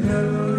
About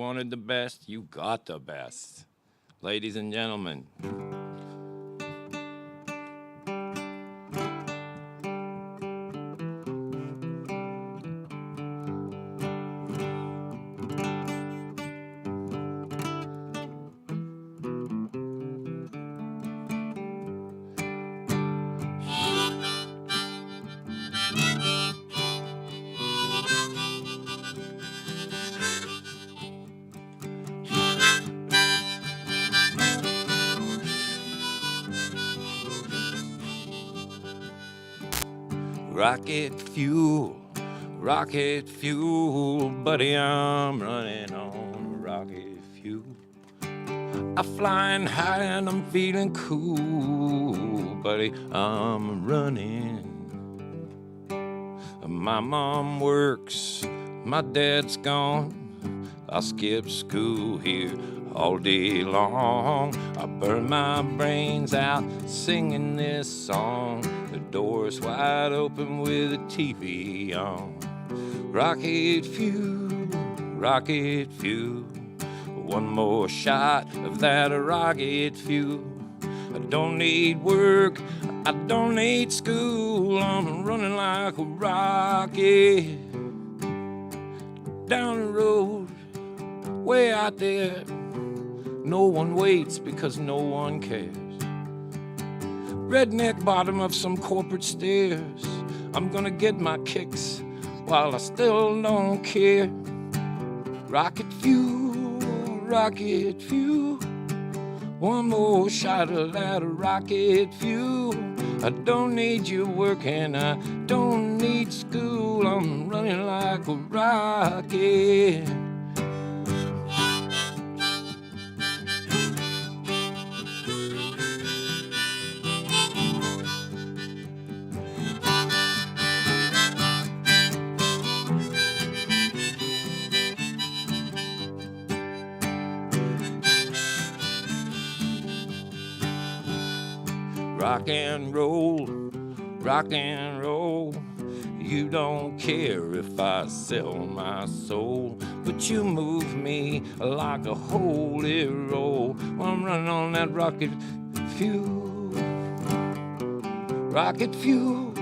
wanted the best, you got the best. Ladies and gentlemen. Rocket fuel, buddy, I'm running on rocket fuel. I'm flying high and I'm feeling cool, buddy, I'm running. My mom works, my dad's gone. I'll skip school here all day long. I burn my brains out singing this song. The door's wide open with the TV on. Rocket fuel, one more shot of that rocket fuel. I don't need work, I don't need school. I'm running like a rocket down the road, way out there. No one waits because no one cares. Redneck bottom of some corporate stairs. I'm gonna get my kicks while I still don't care. Rocket fuel, one more shot of that rocket fuel. I don't need your work and I don't need school. I'm running like a rocket. Rock and roll. You don't care if I sell my soul, but you move me like a holy roll. Well, I'm running on that rocket fuel. Rocket fuel,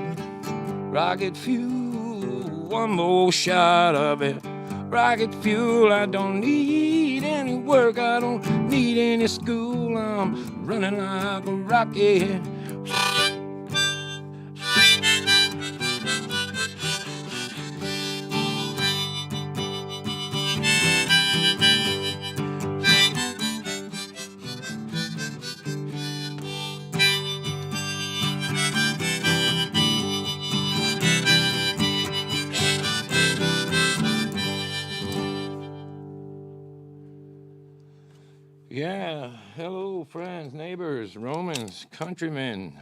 rocket fuel. One more shot of it. Rocket fuel, I don't need any work, I don't need any school. I'm running like a rocket. Yeah, hello, friends, neighbors, Romans, countrymen.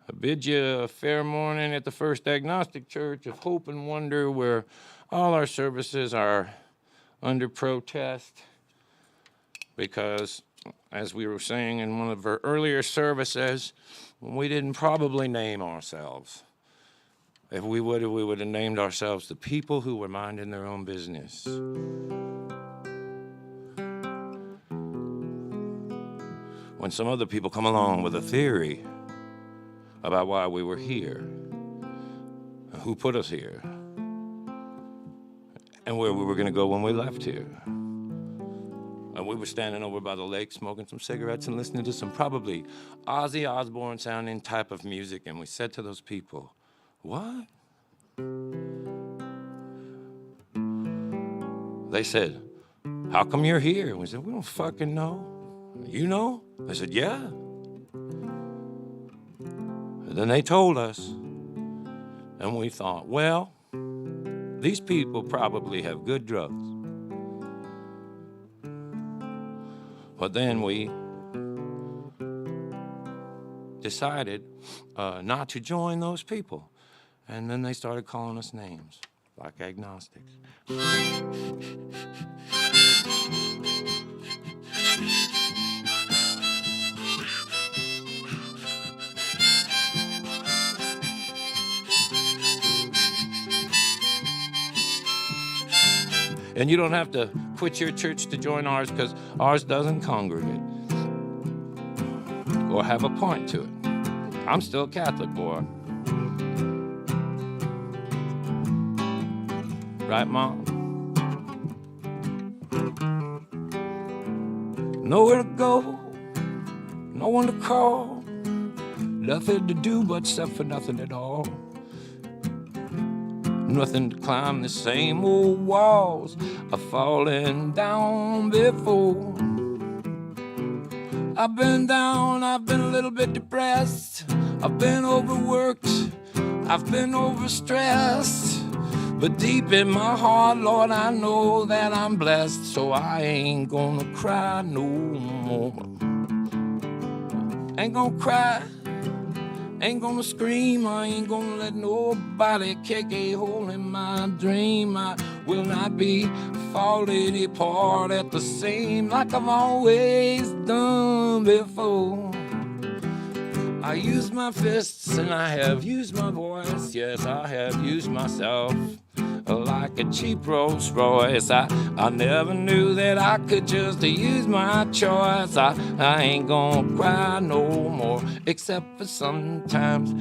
I bid you a fair morning at the First Agnostic Church of Hope and Wonder, where all our services are under protest because, as we were saying in one of our earlier services, we didn't probably name ourselves. If we would have named ourselves the people who were minding their own business. When some other people come along with a theory about why we were here, who put us here, and where we were going to go when we left here. And we were standing over by the lake smoking some cigarettes and listening to some probably Ozzy Osbourne sounding type of music, and we said to those people, what? They said, how come you're here? And we said, we don't fucking know. You know? I said, yeah. And then they told us, and we thought, well, these people probably have good drugs. But then we decided not to join those people. And then they started calling us names, like agnostics. And you don't have to quit your church to join ours, because ours doesn't congregate or have a point to it. I'm still a Catholic, boy. Right, Mom? Nowhere to go, no one to call, nothing to do but suffer nothing at all. Nothing to climb the same old walls I've fallen down before. I've been down, I've been a little bit depressed, I've been overworked, I've been overstressed. But deep in my heart, Lord, I know that I'm blessed, so I ain't gonna cry no more. Ain't gonna cry, ain't gonna scream, I ain't gonna let nobody kick a hole in my dream. I will not be falling apart at the same like I've always done before. I use my fists and I have used my voice. Yes, I have used myself like a cheap Rolls Royce. I never knew that I could just use my choice. I ain't gonna cry no more, except for sometimes.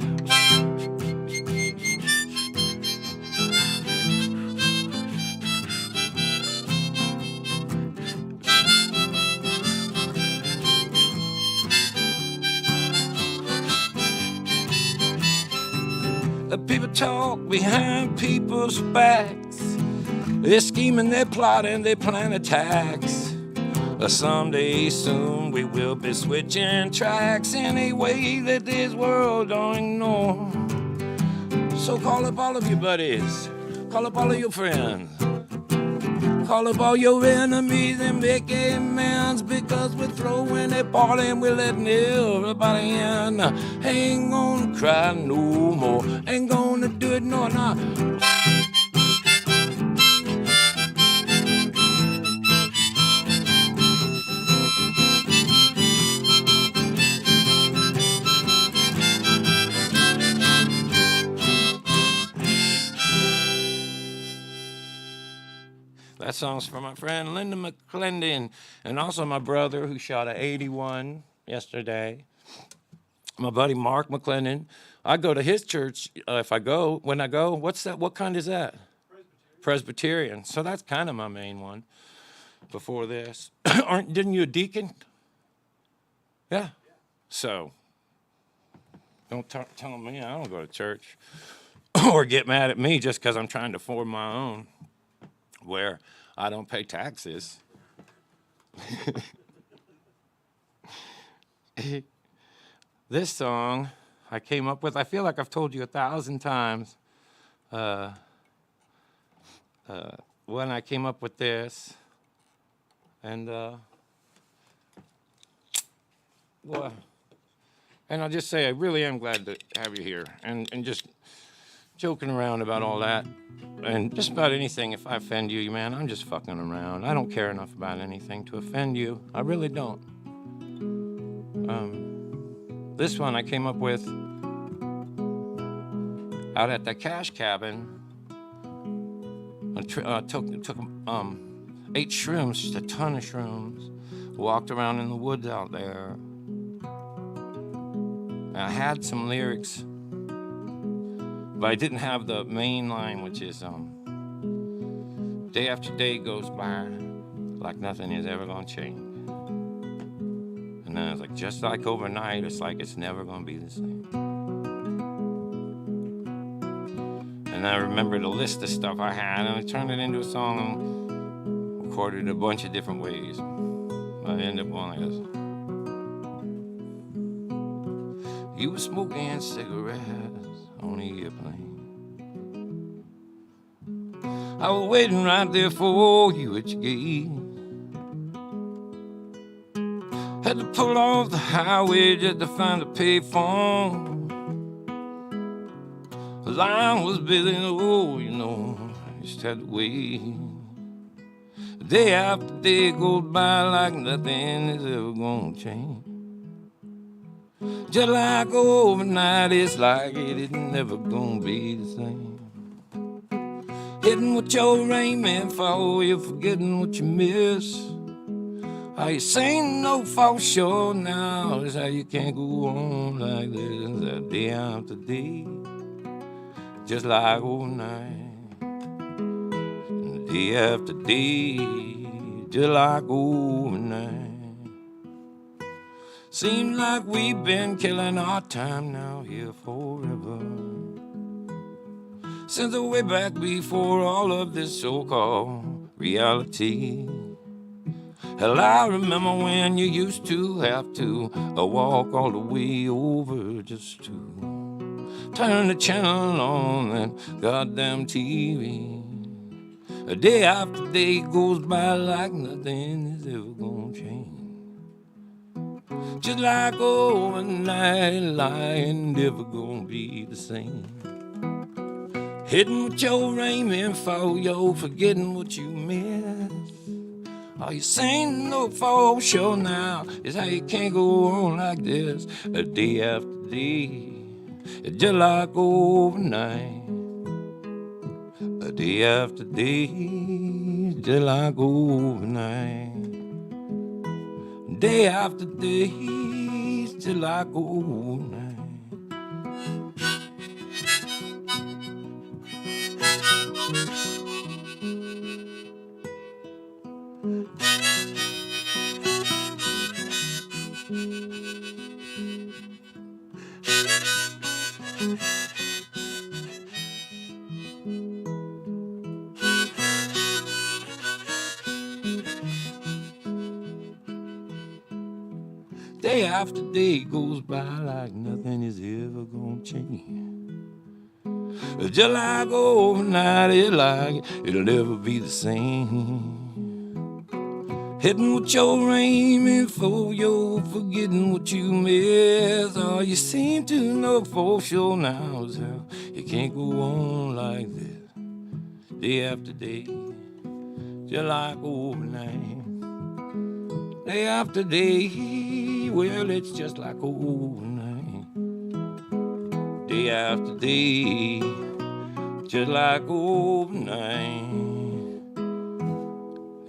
People talk behind people's backs. They're scheming, they're plotting, they plan attacks. Someday soon we will be switching tracks in a way that this world don't ignore. So call up all of your buddies, call up all of your friends, call up all your enemies and make amends, because we're throwing a party and we're letting everybody in. Ain't gonna cry no more, ain't gonna do it no. That song's for my friend Linda McClendon, and also my brother who shot a 81 yesterday. My buddy Mark McClendon. I go to his church when I go. What's that? What kind is that? Presbyterian. So that's kind of my main one before this. Didn't you a deacon? Yeah. So don't tell me I don't go to church or get mad at me just because I'm trying to form my own, where I don't pay taxes. This song I came up with, I feel like I've told you 1,000 times when I came up with this. And I'll just say I really am glad to have you here, and just joking around about all that and just about anything. If I offend you, man, I'm just fucking around. I don't care enough about anything to offend you. I really don't. This one I came up with out at the cash cabin. I took 8 shrooms, just a ton of shrooms. Walked around in the woods out there. And I had some lyrics, but I didn't have the main line, which is day after day goes by like nothing is ever gonna change. And then I was like, just like overnight, it's like it's never gonna be the same. And I remembered a list of stuff I had, and I turned it into a song and recorded it a bunch of different ways. I ended up going like this. You were smoking cigarettes on the airplane. I was waiting right there for you at your gate. Had to pull off the highway just to find a payphone. The line was busy, oh, you know, I just had to wait. Day after day goes by like nothing is ever gonna change. Just like overnight, it's like it is never gonna be the same. Hitting with your raiment for you, forgetting what you miss. Are you saying no for sure now? Is how you can't go on like this, day after day, just like overnight, day after day, just like overnight. Seems like we've been killing our time now here forever, since the way back before all of this so-called reality. Hell, I remember when you used to have to walk all the way over just to turn the channel on that goddamn TV. A day after day goes by like nothing is ever gonna change. Just like overnight, lying never gonna be the same. Hitting with your raiment for you, forgetting what you missed. Are you saying no for sure now? Is how you can't go on like this, day after day, just like overnight, day after day, just like overnight, day after day, just like overnight. Day after day goes by like nothing is ever gonna change. Just like overnight, it's like it'll never be the same. Hitting with your raiment for you, forgetting what you miss. All you seem to know for sure now is how you can't go on like this, day after day, just like overnight, day after day, well, it's just like overnight, day after day, just like overnight,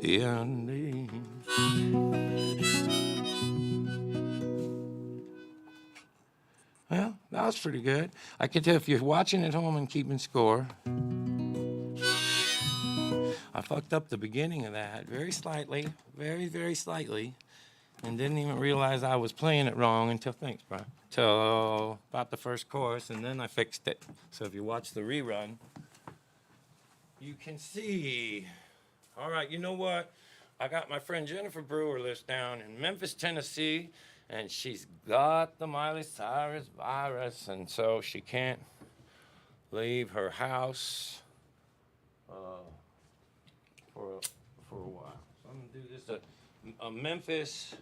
day after day. Well, that was pretty good. I can tell if you're watching at home and keeping score, I fucked up the beginning of that very slightly, very, very slightly, and didn't even realize I was playing it wrong until, thanks, Brian, till about the first chorus, and then I fixed it. So if you watch the rerun, you can see. All right, you know what? I got my friend Jennifer Brewer lives down in Memphis, Tennessee, and she's got the Miley Cyrus virus, and so she can't leave her house for a while. So I'm gonna do this a Memphis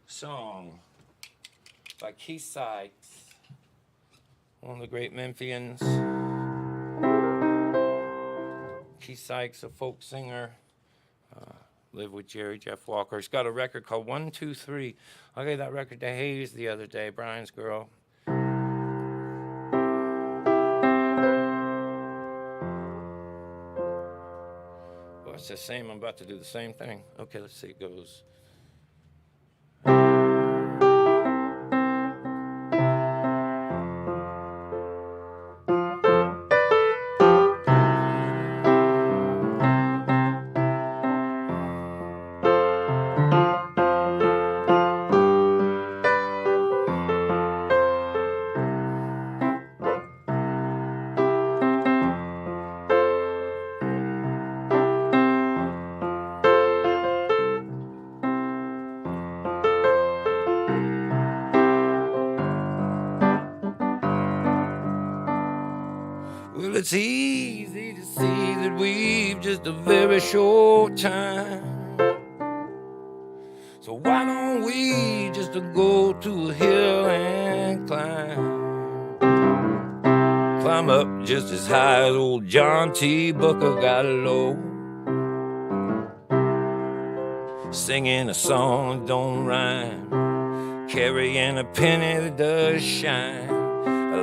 song by Keith Sykes, one of the great Memphians. Keith Sykes, a folk singer. Lived with Jerry Jeff Walker. He's got a record called 1, 2, 3. I gave that record to Hayes the other day, Brian's girl. Well, it's the same. I'm about to do the same thing. Okay, let's see. It goes. Well, it's easy to see that we've just a very short time. So why don't we just go to a hill and climb up just as high as old John T. Booker got low, singing a song that don't rhyme, carrying a penny that does shine,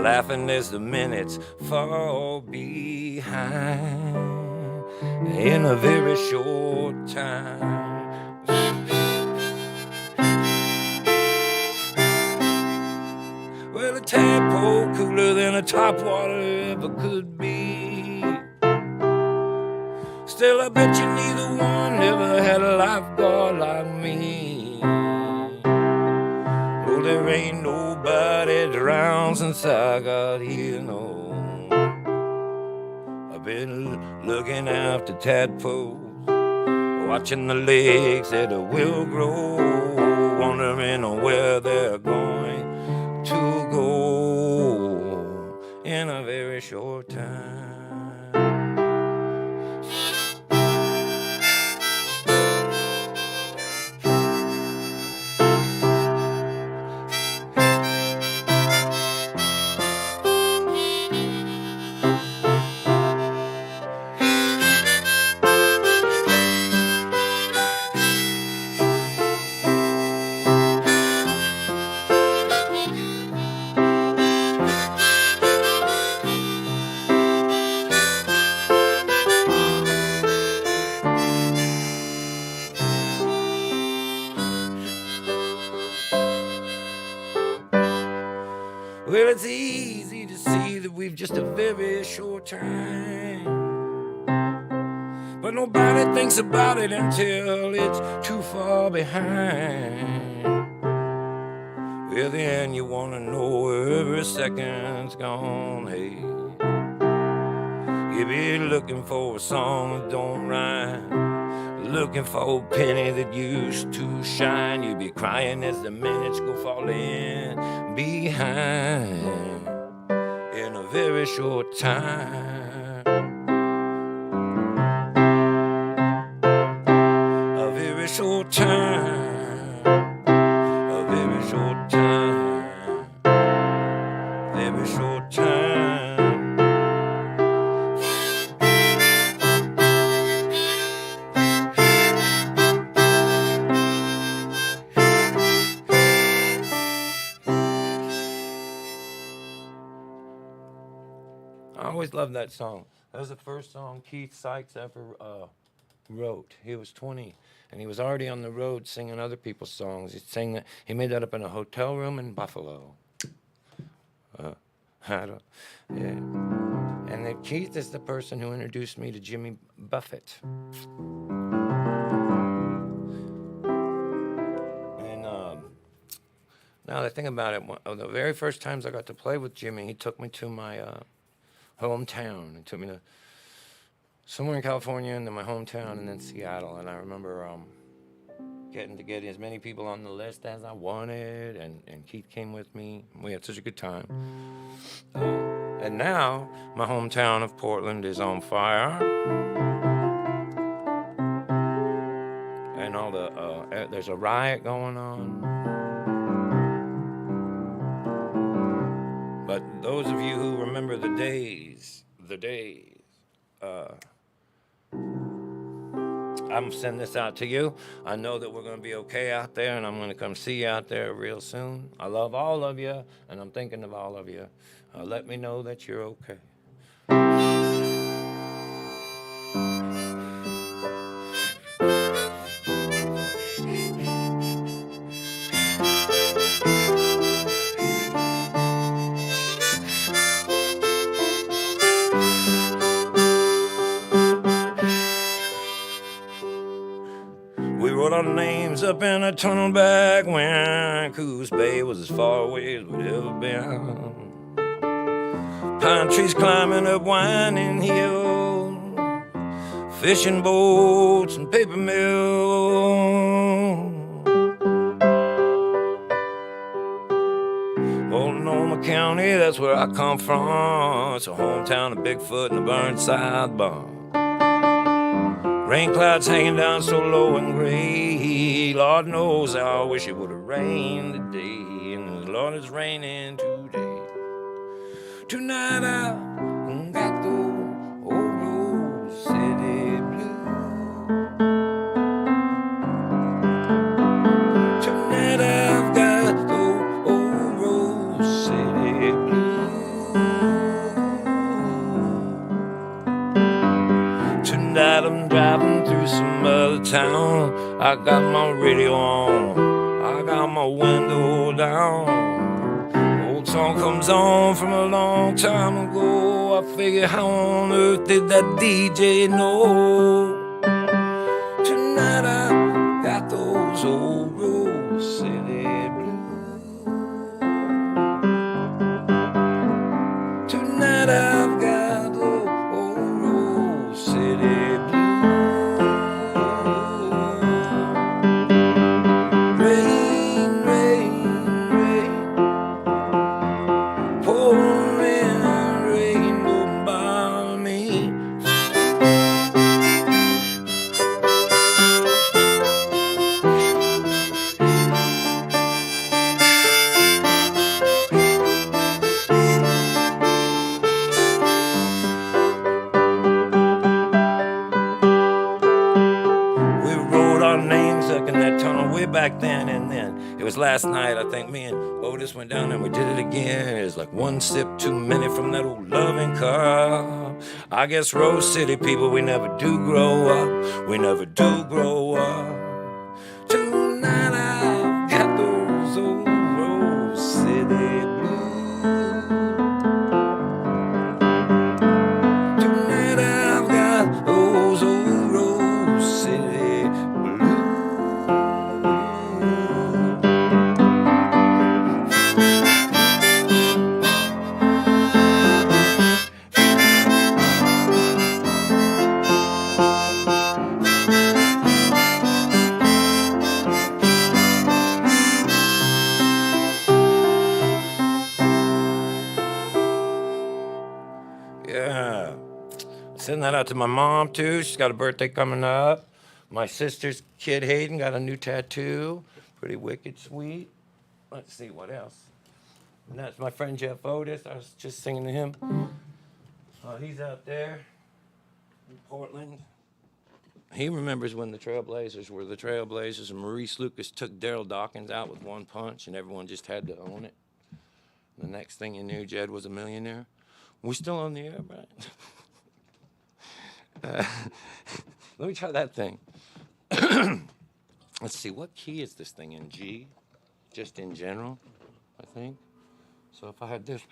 laughing as the minutes fall behind. in a very short time. Well, a tadpole cooler than a topwater ever could be. Still, I bet you neither one ever had a lifeguard like me. Oh, there ain't nobody drowned since I got here, no. I've been looking after tadpoles, watching the legs that will grow, wondering where they're going to go in a very short time. Well, it's easy to see that we've just a very short time, but nobody thinks about it until it's too far behind. Well, then you want to know every second's gone, hey. You be looking for a song that don't rhyme, looking for a penny that used to shine. You be crying as the minutes go falling behind in a very short time. A very short time. A very short time. Very short time. I always loved that song. That was the first song Keith Sykes ever wrote. He was 20, and he was already on the road singing other people's songs. He made that up in a hotel room in Buffalo. Yeah. And then Keith is the person who introduced me to Jimmy Buffett. And now that I think about it, the very first times I got to play with Jimmy, he took me to my hometown. He took me to somewhere in California, and then my hometown, and then Seattle. And I remember getting to get as many people on the list as I wanted, and Keith came with me. We had such a good time. And now my hometown of Portland is on fire, and all there's a riot going on. But those of you who remember the days, I'm sending this out to you. I know that we're going to be okay out there, and I'm going to come see you out there real soon. I love all of you, and I'm thinking of all of you. Let me know that you're okay. We wrote our names up in a tunnel back when Coos Bay was as far away as we'd ever been. Pine trees climbing up winding hills, fishing boats and paper mills. Multnomah County, that's where I come from. It's a hometown of Bigfoot and a Burnside Barn. Rain clouds hanging down so low and gray. Lord knows how I wish it would have rained today. And Lord, it's raining today. Tonight I got the old Rose City blues. Tonight I've got the old Rose City blues. Tonight I'm of town. I got my radio on, I got my window down. Old song comes on from a long time ago. I figure, how on earth did that DJ know? Tonight I got those old Rose City blues. Tonight I've got the old Rose City blues. Rain, rain, rain, pouring rain by me. In that tunnel way back then, and then it was last night, I think me and Otis went down and we did it again. It was like one sip too many from that old loving cup. I guess Rose City people, we never do grow up. We never do grow up. Tonight I've got those old Rose City blues. Tonight I've got those old Rose City. Yeah, sending that out to my mom too. She's got a birthday coming up. My sister's kid Hayden got a new tattoo. Pretty wicked sweet. Let's see what else. And that's my friend Jeff Otis. I was just singing to him. He's out there in Portland. He remembers when the Trailblazers were the Trailblazers, and Maurice Lucas took Daryl Dawkins out with one punch, and everyone just had to own it. The next thing you knew, Jed was a millionaire. We're still on the air, right? Let me try that thing. Let's see, what key is this thing in? G? Just in general, I think. So if I had this.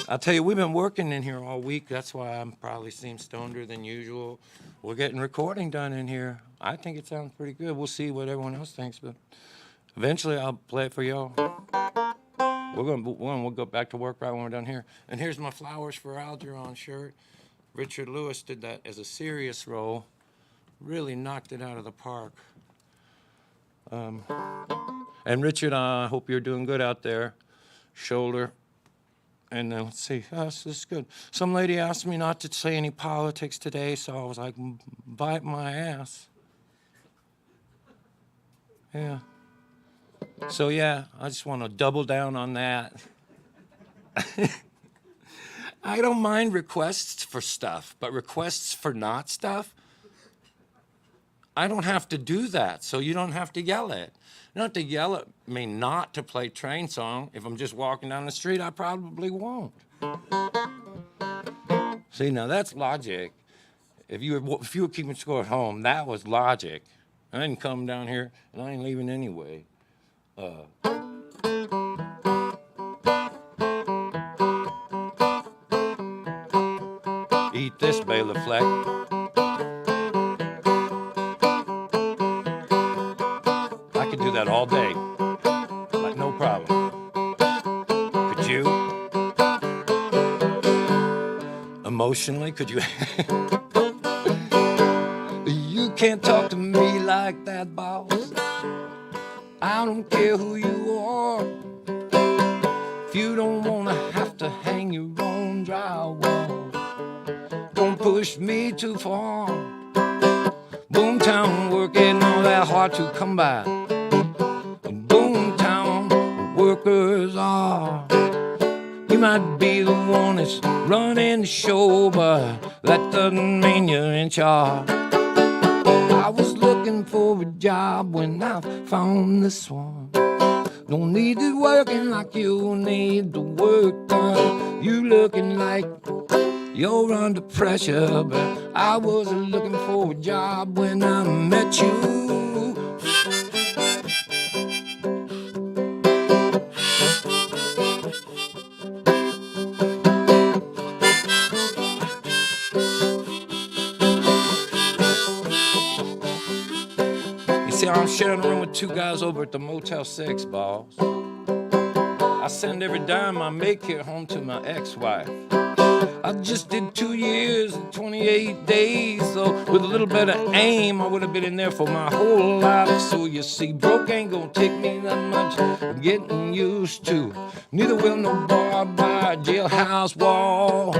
I'll tell you, we've been working in here all week. That's why I'm probably seem stoneder than usual. We're getting recording done in here. I think it sounds pretty good. We'll see what everyone else thinks, but eventually I'll play it for y'all. We'll go back to work right when we're done here. And here's my Flowers for Algernon shirt. Richard Lewis did that as a serious role. Really knocked it out of the park. And Richard, I hope you're doing good out there. Shoulder. And let's see, this is good. Some lady asked me not to say any politics today, so I was like, bite my ass. Yeah. So yeah, I just want to double down on that. I don't mind requests for stuff, but requests for not stuff, I don't have to do that, so you don't have to yell at. You don't have to yell at me not to play Train Song. If I'm just walking down the street, I probably won't. See, now that's logic. If you were keeping score at home, that was logic. I didn't come down here, and I ain't leaving anyway. Eat this, Bela Fleck. I could do that all day, like no problem. Could you? Emotionally, could you? You can't talk to me like that, boss. I don't care who you are. If you don't wanna have to hang your own drywall, don't push me too far. Boomtown working all that hard to come by. Boomtown workers are. You might be the one that's running the show, but that doesn't mean you're in charge. I was looking for a job when I found this one. Don't need it working like you need the work done. You looking like you're under pressure, but I was looking for a job when I met you. You see, I'm sharing a room with two guys over at the Motel 6, boss. I send every dime I make here home to my ex-wife. I just did 2 years and 28 days, so with a little bit of aim, I would have been in there for my whole life. So you see, broke ain't gonna take me that much I'm getting used to. Neither will no barbed wire jailhouse wall.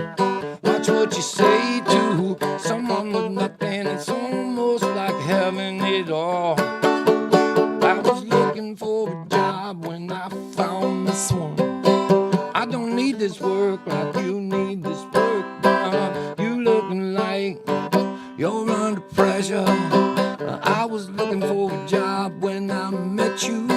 Watch what you say to someone with nothing. It's almost like having it all. I was looking for a job when I found this one. I don't need this work like you need this work, dog. You looking like you're under pressure. I was looking for a job when I met you.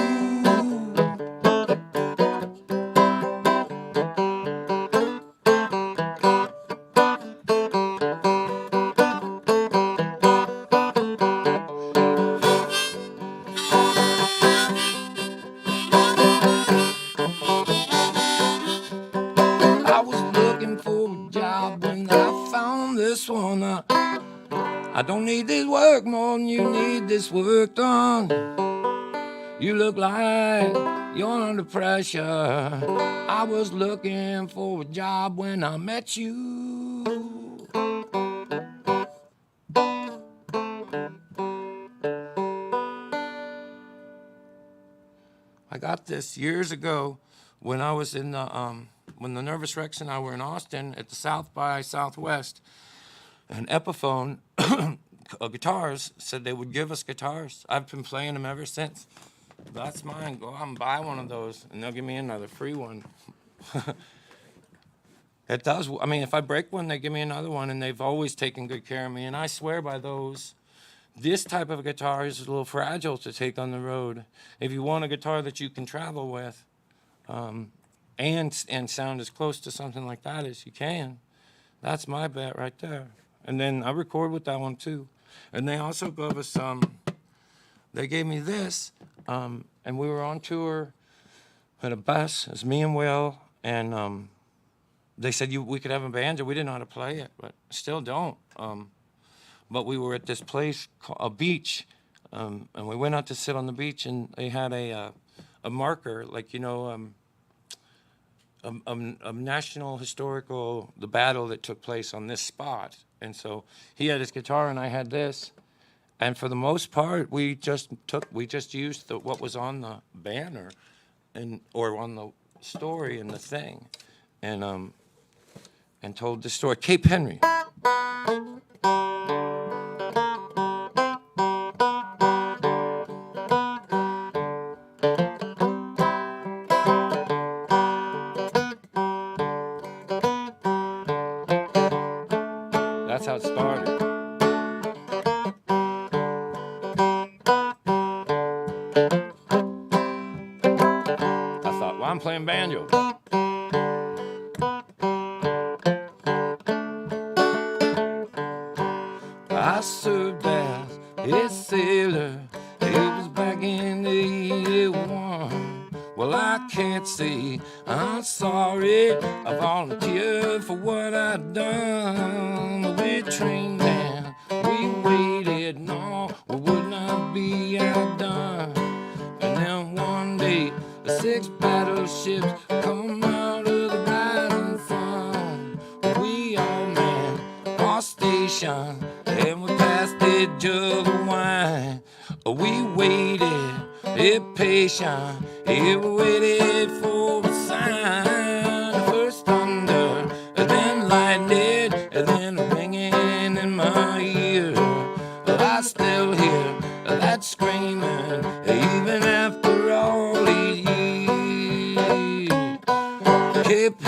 I was looking for a job when I found this one. I don't need this work more than you need this work done. You look like you're under pressure. I was looking for a job when I met you. I got this years ago when I was in the when the Nervous Rex and I were in Austin at the South by Southwest. And Epiphone Guitars said they would give us guitars. I've been playing them ever since. That's mine. Go out and buy one of those, and they'll give me another free one. It does. I mean, if I break one, they give me another one, and they've always taken good care of me, and I swear by those. This type of guitar is a little fragile to take on the road. If you want a guitar that you can travel with, and sound as close to something like that as you can, that's my bet right there. And then I record with that one too. And they also gave us they gave me this, and we were on tour at a bus. It was me and Will, and they said we could have a banjo. We didn't know how to play it, but still don't. But we were at this place, a beach, and we went out to sit on the beach, and they had a marker, like, you know, a national historical, the battle that took place on this spot. And so he had his guitar and I had this. And for the most part, we just used what was on the banner or on the story and the thing, and told the story. Cape Henry. That's how it started. I thought, well, I'm playing banjo. I served as a sailor. It was back in '81. Well, I can't say I'm sorry. I volunteered for what I'd done. We trained and we waited, no, we would not be outdone. And then one day, the 6 battleships come out of the rising sun. We all manned our station, and we passed a jug of wine. We waited, patient, we waited for a sign. First thunder, then lightning, then ringing in my ear. I still hear that screaming, even after all these years. Cape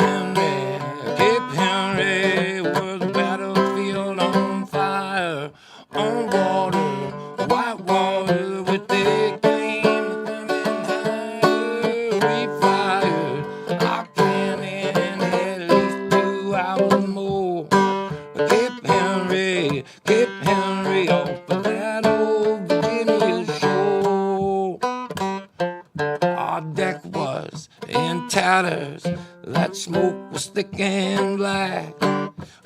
Henry was a battlefield on fire, on water, white water with the gleam coming higher. We fired our cannon at least 2 hours more. Cape Henry off of that old Virginia shore. Our deck was in tatters, that smoke was thick and black.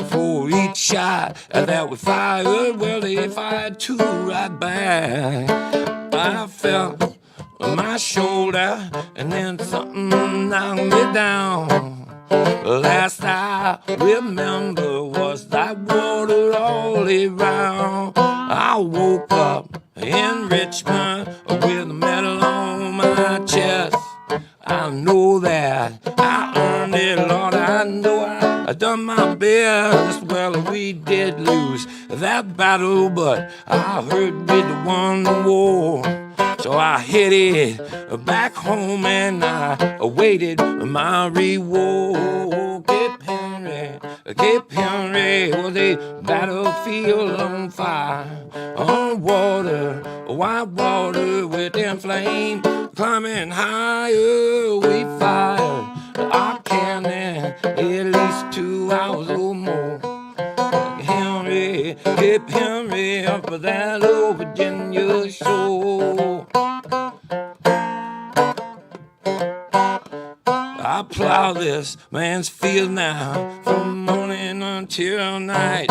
For each shot that we fired, well, they fired two right back. I felt my shoulder, and then something knocked me down. Last I remember was that water all around. I woke up in Richmond with a medal on my chest. I know that I earned it, Lord. I know I done my best. Well, we did lose that battle, but I heard we won the war. So I headed back home and I awaited my reward. Cape Henry was a battlefield on fire, on water, white water with them flames climbing higher. We fired our cannon at least 2 hours or more. Cape Henry up of that old Virginia shore. I plow this man's field now from morning until night.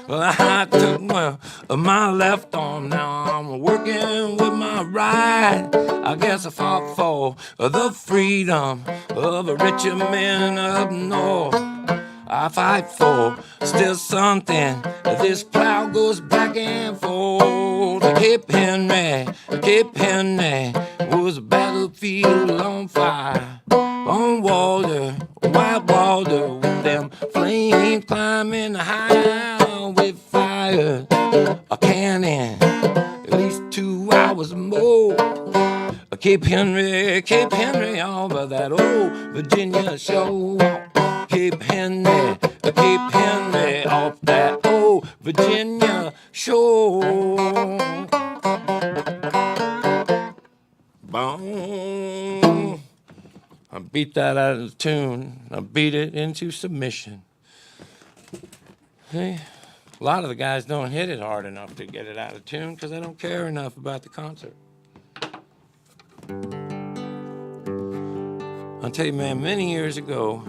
Well, I took my left arm, now I'm working with my right. I guess I fought for the freedom of a richer man up north. I fight for still something. This plow goes back and forth. Cape Henry was a battlefield on fire, on water, white water with them flames climbing high. We fired a cannon at least 2 hours more. Cape Henry over that old Virginia shore. Cape Henry off that old Virginia shore. Boom. I beat that out of tune. I beat it into submission. See? A lot of the guys don't hit it hard enough to get it out of tune because they don't care enough about the concert. I'll tell you, man, many years ago,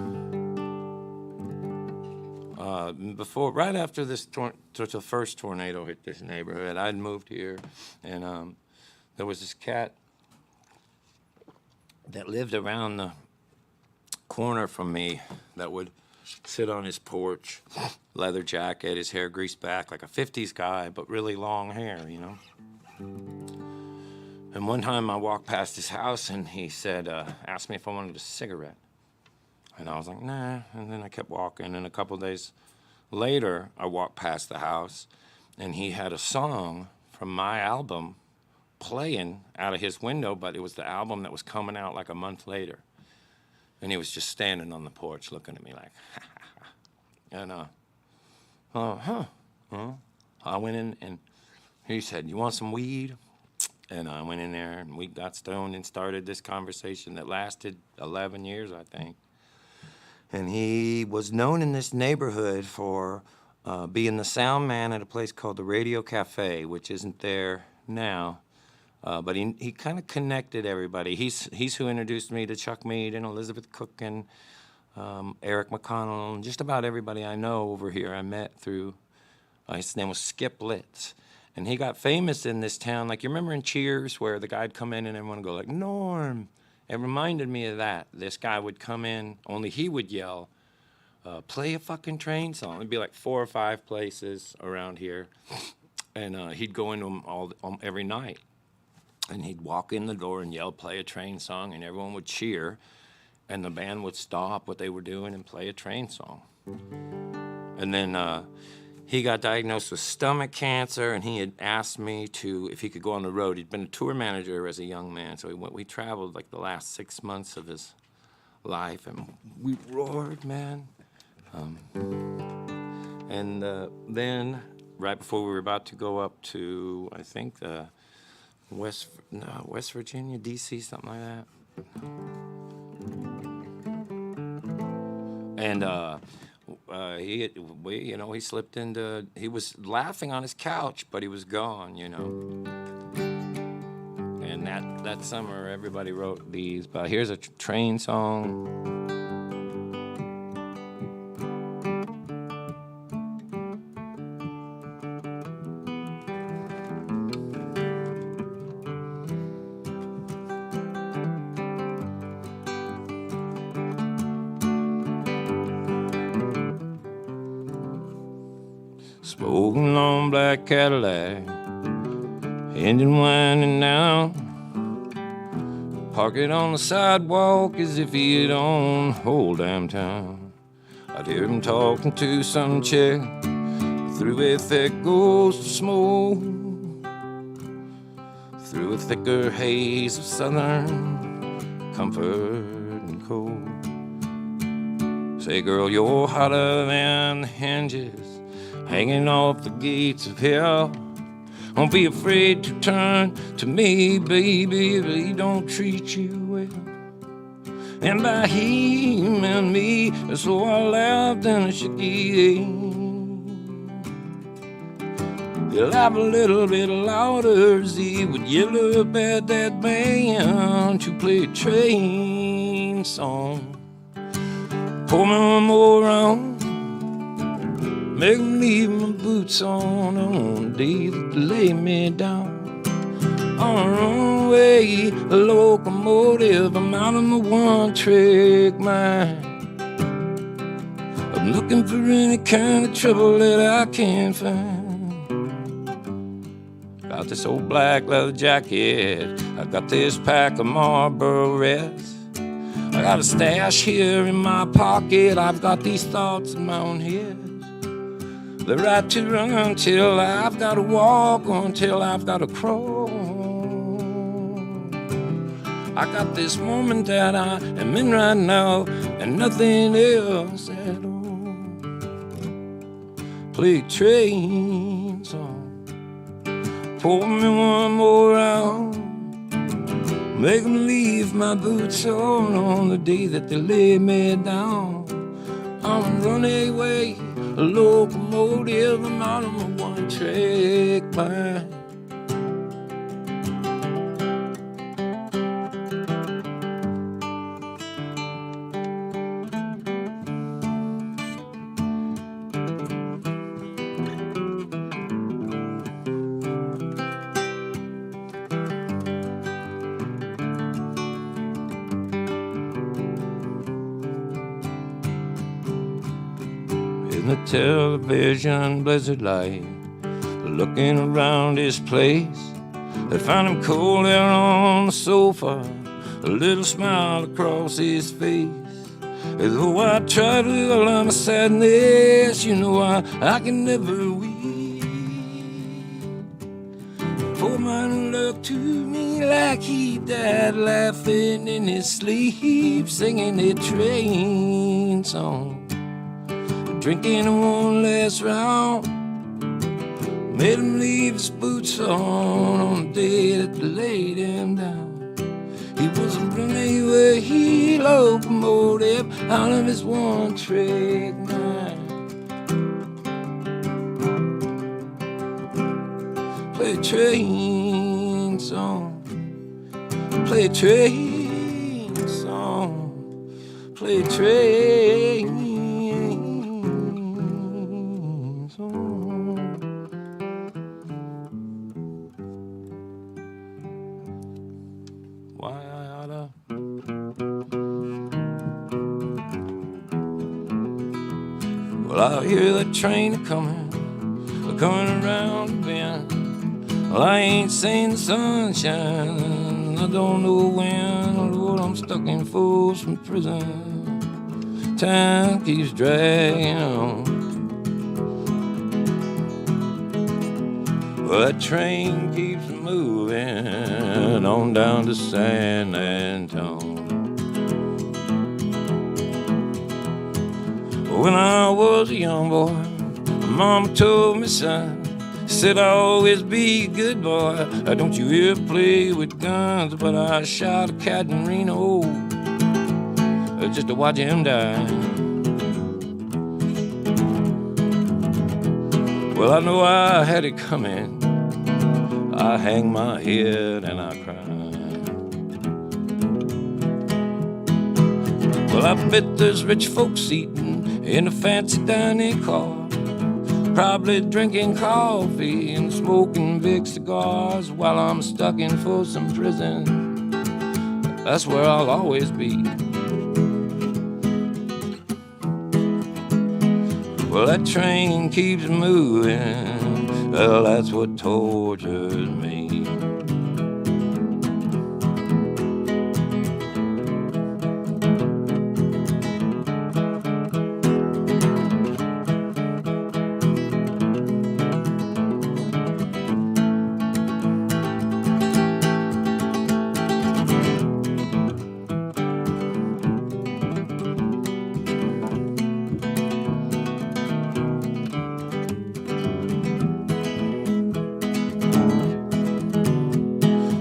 right after the first tornado hit this neighborhood, I'd moved here, and there was this cat that lived around the corner from me that would sit on his porch, leather jacket, his hair greased back like a 50s guy, but really long hair, you know. And one time I walked past his house and he said, asked me if I wanted a cigarette. And I was like, nah. And then I kept walking. And a couple of days later, I walked past the house and he had a song from my album playing out of his window, but it was the album that was coming out like a month later. And he was just standing on the porch looking at me like, ha, ha, ha. And, I went in and he said, you want some weed? And I went in there and we got stoned and started this conversation that lasted 11 years, I think. And he was known in this neighborhood for being the sound man at a place called the Radio Cafe, which isn't there now. But he kind of connected everybody. He's who introduced me to Chuck Mead and Elizabeth Cook and Eric McConnell and just about everybody I know over here I met through, his name was Skip Litz. And he got famous in this town. Like, you remember in Cheers where the guy'd come in and everyone would go like, Norm. It reminded me of that. This guy would come in, only he would yell, play a fucking train song. It'd be like 4 or 5 places around here. And he'd go into them every night. And he'd walk in the door and yell, play a train song, and everyone would cheer. And the band would stop what they were doing and play a train song. And then he got diagnosed with stomach cancer, and he had asked me if he could go on the road. He'd been a tour manager as a young man, so we traveled like the last 6 months of his life, and we roared, man. And then, right before we were about to go up to, I think, West Virginia, D.C., something like that. And he slipped into. He was laughing on his couch, but he was gone, And that summer, everybody wrote these. But here's a train song. Smoking on black Cadillac, engine winding down. Park it on the sidewalk as if he'd own the whole damn town. I'd hear him talking to some chick through a thick ghost of smoke, through a thicker haze of southern comfort and cold. Say, girl, you're hotter than the hinges hanging off the gates of hell. Don't be afraid to turn to me, baby, if he don't treat you well. And by him and me, so I laughed and I shook his hand. He'll laugh a little bit louder as he would yell up at that band to play a train song. Pour me one more round, make me leave my boots on the day that they lay me down. On a runaway locomotive, I'm out of my one-trick mind. I'm looking for any kind of trouble that I can find. Got this old black leather jacket, I got this pack of Marlboro Reds. I got a stash here in my pocket, I've got these thoughts in my own head. The right to run till I've got to walk, until I've got to crawl. I got this moment that I am in right now, and nothing else at all. Play a train song, pour me one more round, make them leave my boots on the day that they lay me down. I'm running away, a locomotive, I'm out of my one-track mind. In the television blizzard light, looking around his place, they found him cold there on the sofa, a little smile across his face. As though I try to allow my sadness, I can never weep. Poor man looked to me like he died, laughing in his sleep, singing a train song. Drinking one last round, made him leave his boots on the day that they laid him down. He was a runaway locomotive out of his one-track mind. Play a train song, play a train song, play a train. Why I oughta Well, I hear that train a-coming around the bend. Well, I ain't seen the sunshine, I don't know when. Oh, Lord, I'm stuck in Folsom Prison. Time keeps dragging on. Well, that train keeps moving on down to San Antone. When I was a young boy, Mama told me, son, said I'll always be a good boy. Don't you ever play with guns, but I shot a cat in Reno just to watch him die. Well, I know I had it coming. I hang my head and I cry. Well, I bet there's rich folks eating in a fancy dining car, probably drinking coffee and smoking big cigars, while I'm stuck in Folsom Prison. That's where I'll always be. Well, that train keeps moving. Well, that's what tortures me.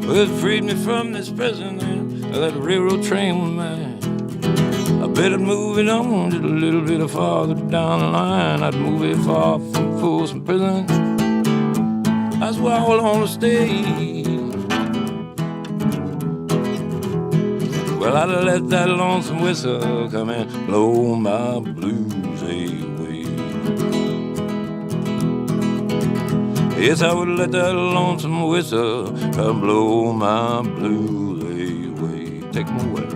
Well, it freed me from this prison and that railroad train was mine. I bet I'd move it on just a little bit farther down the line. I'd move it far from Folsom Prison. That's where I want to stay. Well, I'd let that lonesome whistle come and blow my blues away. Yes, I would let that lonesome whistle come blow my blues away. Take them away.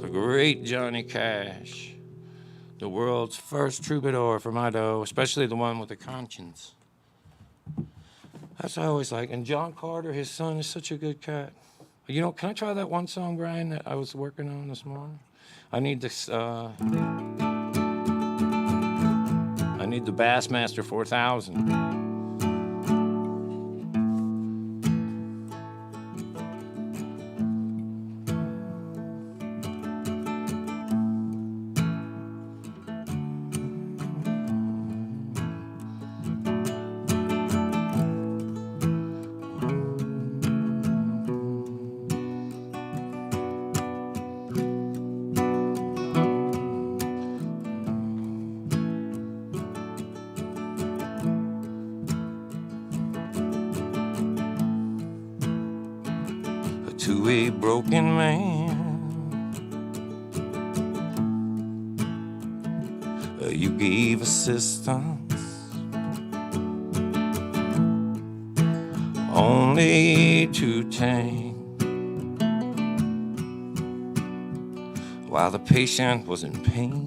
The great Johnny Cash, the world's first troubadour for my dough, especially the one with a conscience. That's what I always like. And John Carter, his son, is such a good cat. You know, can I try that one song, Brian, that I was working on this morning? I need this. I need the Bassmaster 4000. To a broken man, you gave assistance only to tame, while the patient was in pain.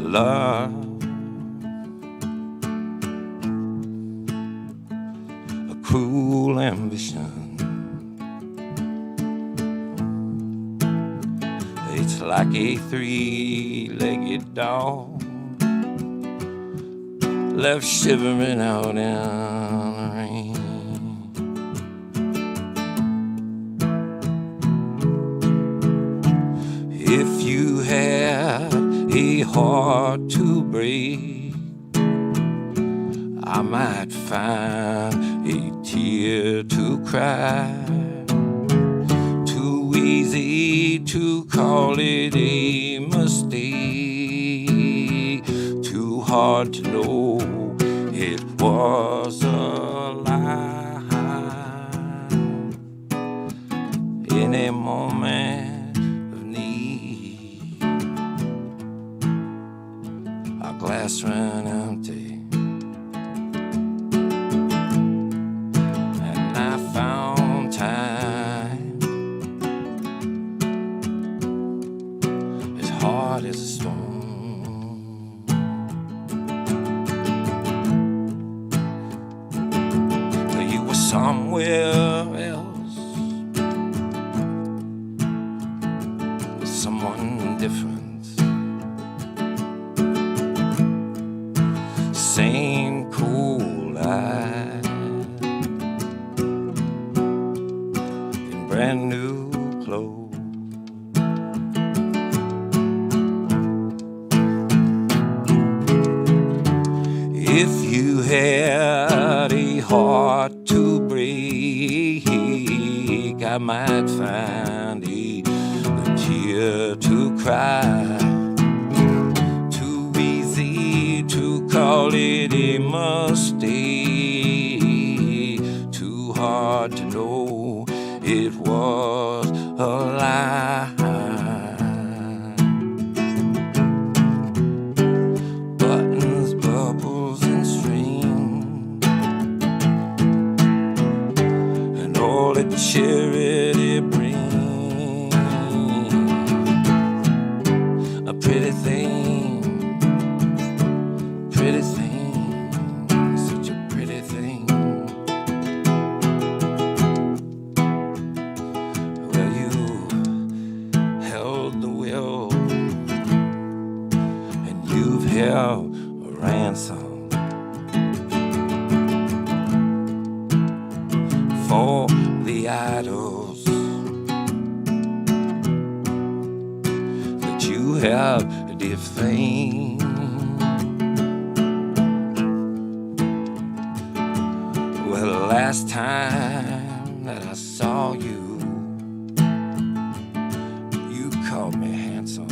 Love, cruel ambition, it's like a three-legged dog left shivering out in the rain. If you had a heart to break, I might find a tear to cry. Too easy to call it a mistake, too hard to know it was a lie. In a moment of need, our glass ran empty. As a stone, you were somewhere else with someone different. Same cool eyes in brand new clothes. If you had a heart to break, I might find a tear to cry. Too easy to call it a mistake, too hard to know it was a lie. Buttons, bubbles, and string, and all that charity brings. A pretty thing, such a pretty thing. Well, you held the will, and you've held a ransom for the idols that you have defamed. Well, the last time that I saw you, you called me handsome.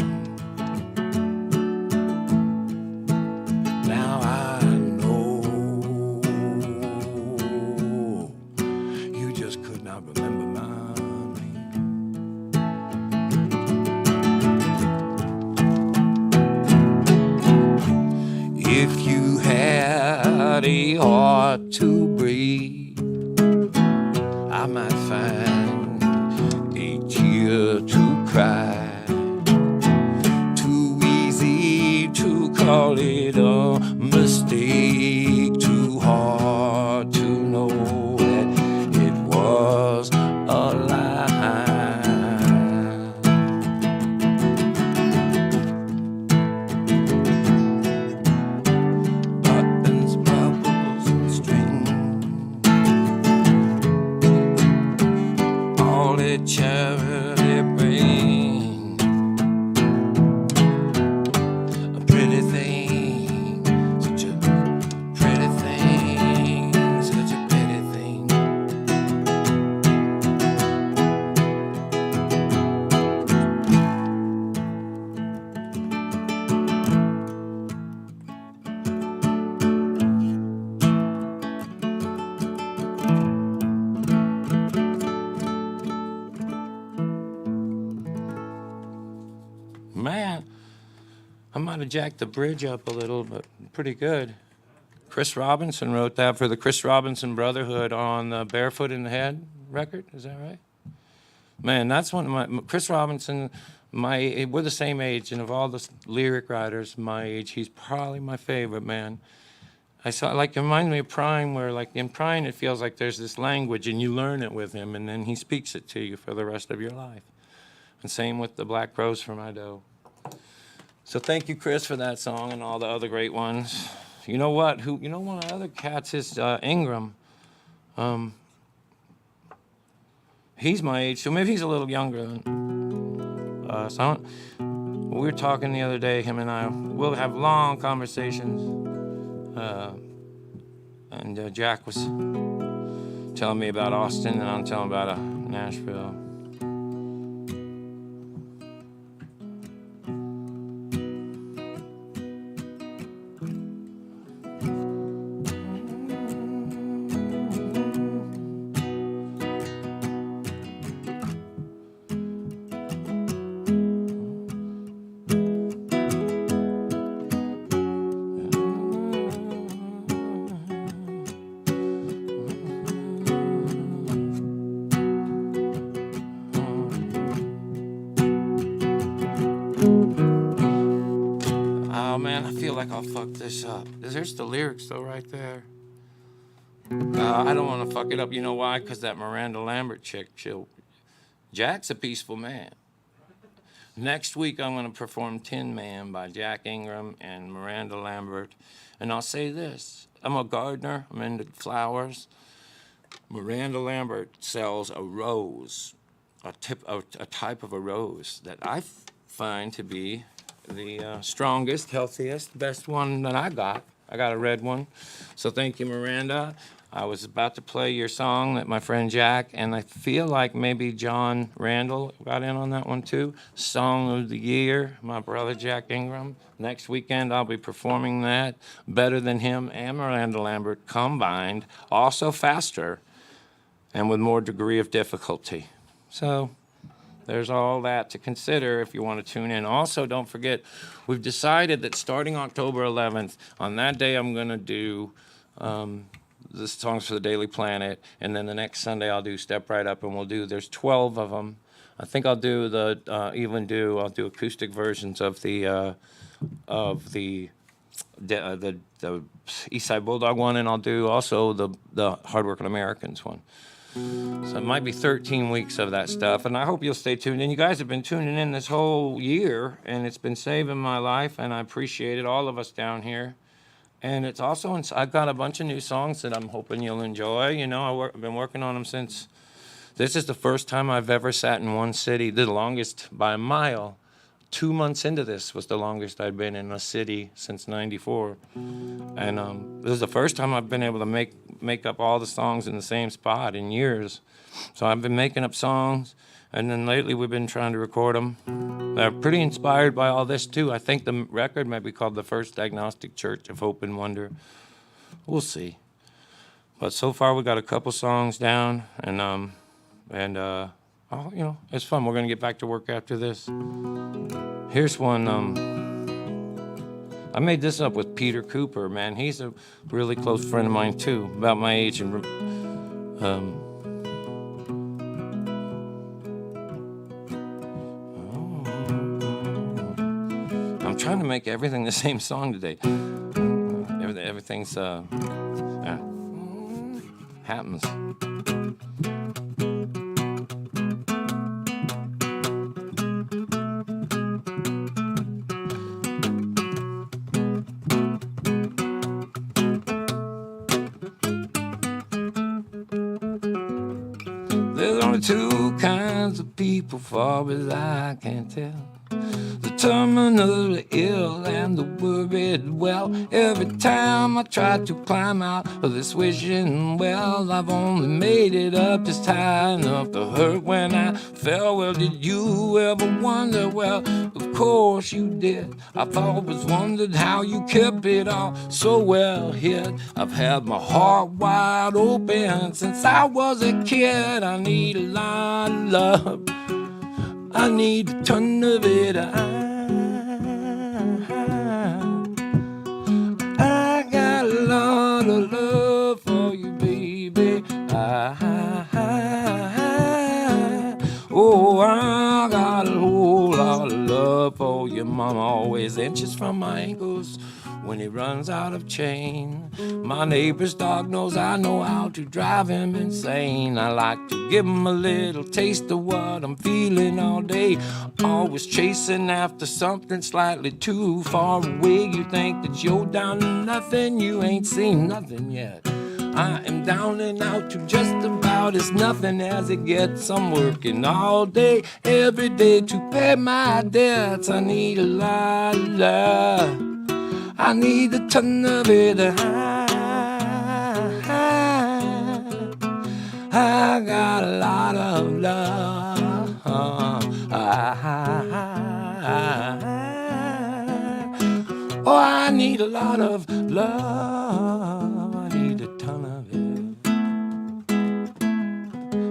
Now I know you just could not remember my name. If you had a heart to breathe, I might find a tear to cry. Too easy to call it a mistake, too hard to know that it was a lie. Buttons, bubbles, and string, all that charity brings. A pretty thing, such a pretty thing, such a pretty thing. Man, I might have jacked the bridge up a little, but pretty good. Chris Robinson wrote that for the Chris Robinson Brotherhood on the Barefoot in the Head record. Is that right? Man, that's one of my Chris Robinson. We're the same age, and of all the lyric writers my age, he's probably my favorite, man. I saw, like, it reminds me of Prime, where, like, in Prime, it feels like there's this language, and you learn it with him, and then he speaks it to you for the rest of your life. And same with the Black Crows from Idaho. So thank you, Chris, for that song and all the other great ones. You know what? You know, one of the other cats is Ingram. He's my age, so maybe he's a little younger than us. We were talking the other day, him and I. We'll have long conversations. And Jack was telling me about Austin, and I'm telling about Nashville. Oh man, I feel like I'll fuck this up. There's the lyrics though right there. I don't want to fuck it up. You know why? Because that Miranda Lambert chick, Jack's a peaceful man. Next week I'm going to perform Tin Man by Jack Ingram and Miranda Lambert. And I'll say this, I'm a gardener, I'm into flowers. Miranda Lambert sells a rose, a type of a rose that I find to be the strongest, healthiest, best one that I got I got a red one. So thank you, Miranda. I was about to play your song that my friend Jack, and I feel like maybe John Randall got in on that one too. Song of the Year, my brother Jack Ingram. Next weekend I'll be performing that. Better Than Him and Miranda Lambert combined, also faster and with more degree of difficulty. So there's all that to consider if you want to tune in. Also, don't forget, we've decided that starting October 11th, on that day I'm going to do the songs for the Daily Planet, and then the next Sunday I'll do Step Right Up, and there's 12 of them. I think I'll do I'll do acoustic versions of the East Side Bulldog one, and I'll do also the Hardworking Americans one. So it might be 13 weeks of that stuff, and I hope you'll stay tuned in. You guys have been tuning in this whole year, and it's been saving my life, and I appreciate it, all of us down here. And it's also, I've got a bunch of new songs that I'm hoping you'll enjoy. You know, I've been working on them since, this is the first time I've ever sat in one city, the longest by a mile. 2 months into this was the longest I'd been in a city since '94. And this is the first time I've been able to make up all the songs in the same spot in years. So I've been making up songs, and then lately we've been trying to record them. They're pretty inspired by all this too. I think the record might be called The First Agnostic Church of Hope and Wonder. We'll see. But so far we got a couple songs down, and oh, you know, it's fun. We're gonna get back to work after this. Here's one. I made this up with Peter Cooper, man. He's a really close friend of mine too, about my age. And I'm trying to make everything the same song today. Everything's happens. There's only two kinds of people, far as I can tell. The terminally ill and the worried well. Every time I try to climb out of this wishing well, I've only made it up just high enough to hurt when I fell. Well, did you ever wonder? Well, of course you did. I've always wondered how you kept it all so well hid. I've had my heart wide open since I was a kid. I need a lot of love, I need a ton of it. I got a lot of love for you, baby. Oh, I got a whole lot of love for you. Mama always inches from my ankles when he runs out of chain. My neighbor's dog knows I know how to drive him insane. I like to give him a little taste of what I'm feeling all day. Always chasing after something slightly too far away. You think that you're down to nothing, you ain't seen nothing yet. I am down and out to just about as nothing as it gets. I'm working all day, every day to pay my debts. I need a lot of love, I need a ton of it. I got a lot of love. Oh, I need a lot of love. I need a ton of it.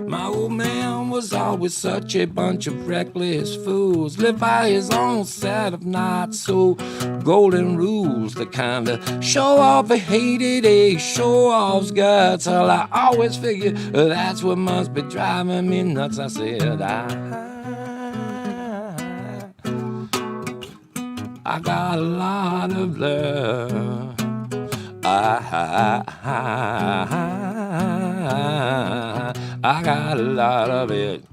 My old man was always such a bunch of reckless fools. Lived by his own set of not so golden rules. The kind of show off I hated, a show off's guts. Well, I always figured that's what must be driving me nuts. I said, I got a lot of love. I got a lot of it.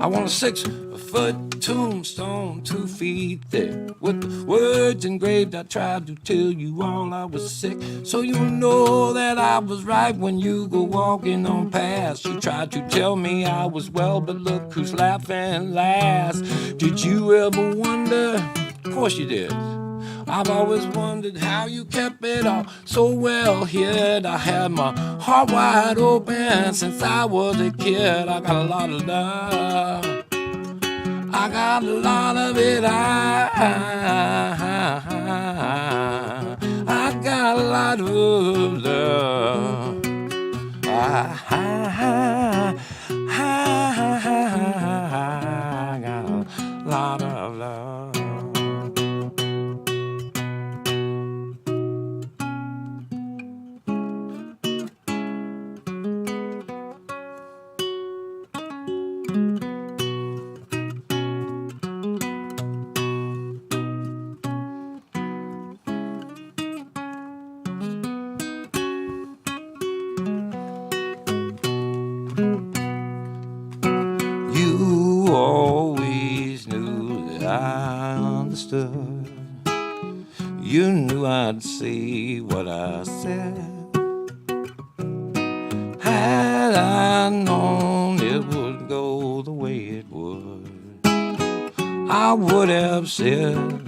I want a 6 8-foot tombstone, 2 feet thick, with the words engraved. I tried to tell you all I was sick, so you know that I was right when you go walking on past. You tried to tell me I was well, but look who's laughing last. Did you ever wonder? Of course you did. I've always wondered how you kept it all so well hid. I had my heart wide open since I was a kid. I got a lot of love, I got a lot of it. I got a lot of love. I got a lot of love. You always knew that I understood. You knew I'd say what I said. Had I known it would go the way it would, I would have said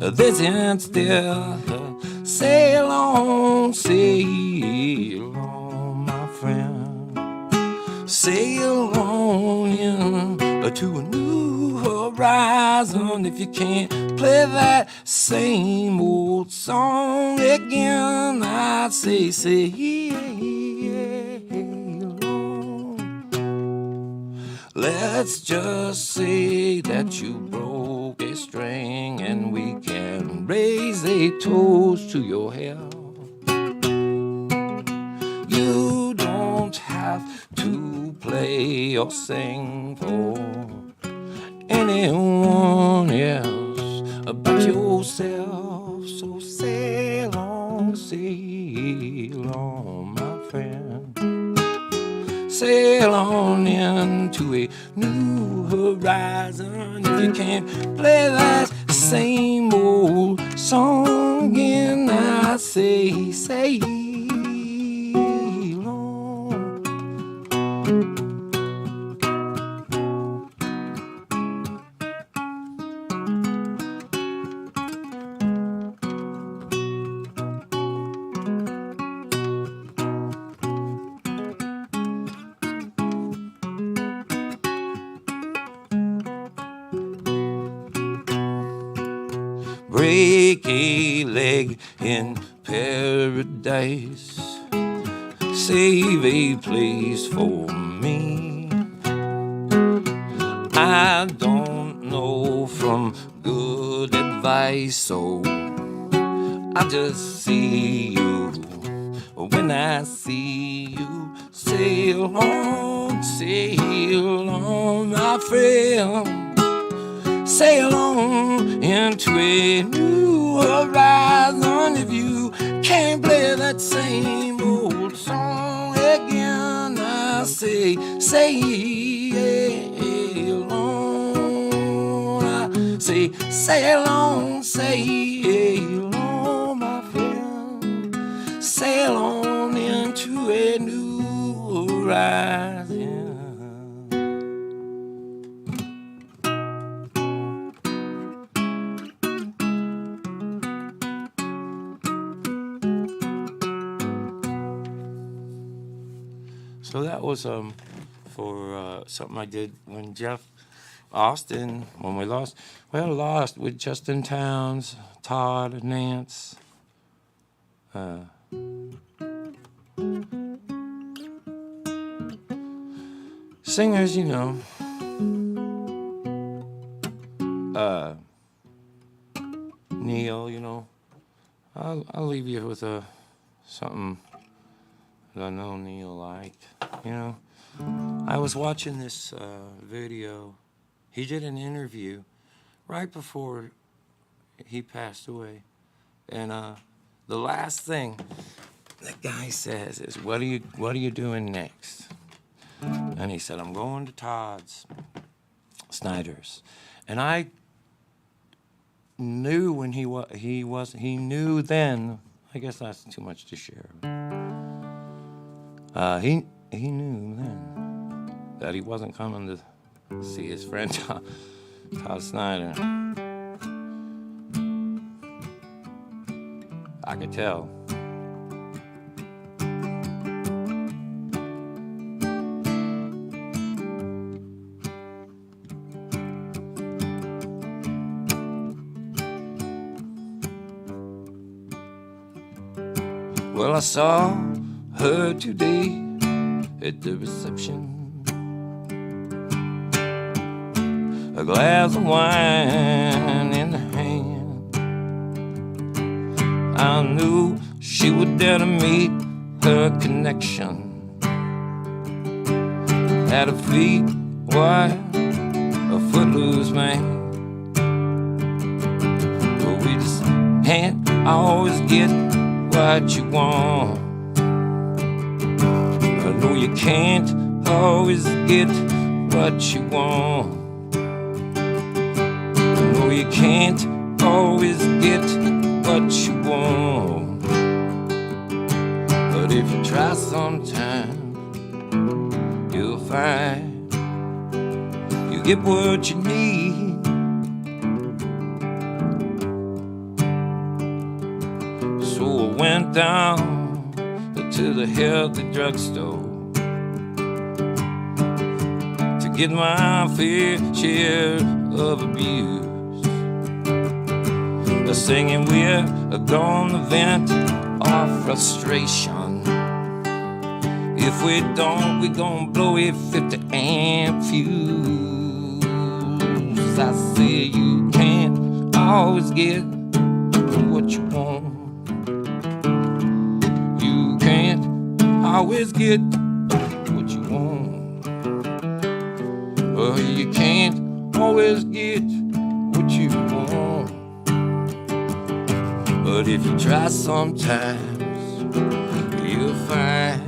this instead. Sail on, my friend. Sail on in to a new horizon. If you can't play that same old song again, I'd say sail on. Let's just say that you broke a string and we can raise a toast to your health. You don't have to play or sing for anyone else but yourself. So sail on, my friend. Sail on into a new horizon. If you can't play that same old song again, I say sail on. Break a leg in paradise, save a place for me. I don't know from good advice, so I just see you when I see you. Sail on, my friend. Sail on into a new horizon. If you can't play that same old song again, I say sail on. I say sail on, my friend. Sail on into a new horizon. So that was for something I did when Jeff Austin, when we lost with Justin Towns, Todd, Nance. Singers, you know. Neil, you know. I'll leave you with something that I know Neil liked, you know. I was watching this video. He did an interview right before he passed away. And the last thing the guy says is, what are you doing next? And he said, I'm going to Todd's. Sniders, and I knew when he knew then. I guess that's too much to share. He knew then that he wasn't coming to see his friend Todd Snider. I could tell. Well, I saw her today at the reception. A glass of wine in the hand. I knew she would dare to meet her connection. At her feet, why, a footloose man. But we just can't always get what you want. I know you can't always get what you want. I know you can't always get what you want. But if you try sometime, you'll find you get what you need. So I went down to the healthy drugstore to get my fair share of abuse. Singing we're gonna vent our frustration. If we don't, we're gonna blow a 50 amp fuse. I say you can't always get what you want. You can't always get what you want. Well, you can't always get what you want. But if you try sometimes, you'll find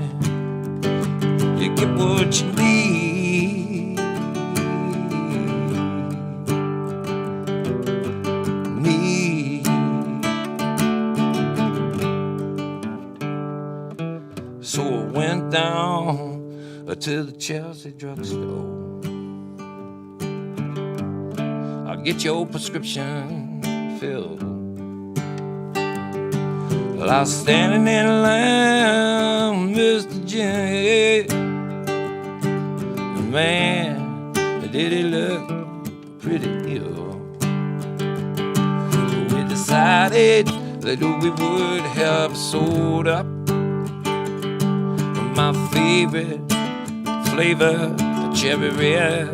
you get what you need. So I went down to the Chelsea drugstore. I'll get your prescription filled. Well, I was standing in line, Mr. Jimmy. Man, did he look pretty ill. So we decided that we would have soda, my favorite flavor, the cherry red.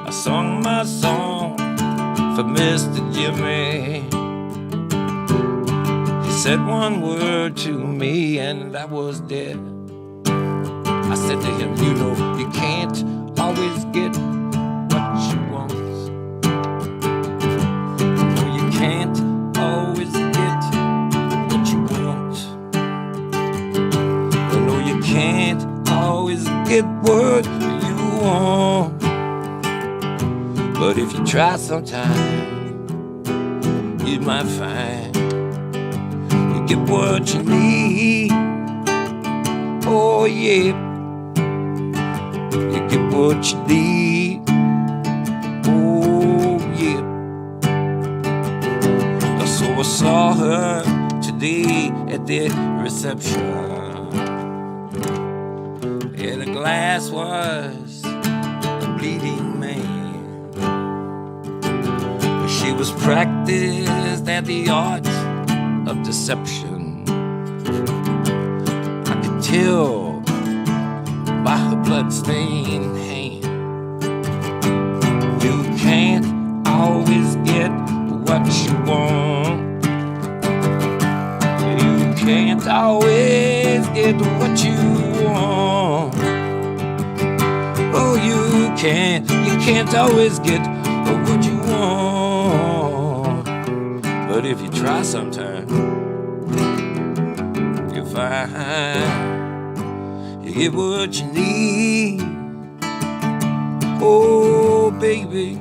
I sung my song for Mr. Jimmy. Said one word to me and I was dead. I said to him, you know, you can't always get what you want. No, you can't always get what you want. No, you can't always get what you want. But if you try sometime, you might find get what you need. Oh yeah, you get what you need. Oh yeah. So I saw her today at the reception, and the glass was a bleeding man. She was practiced at the art of deception. I could tell by her blood-stained hand. You can't always get what you want. You can't always get what you want. Oh, you can't always get what you want. But if you try sometime, you'll find you get what you need. Oh, baby,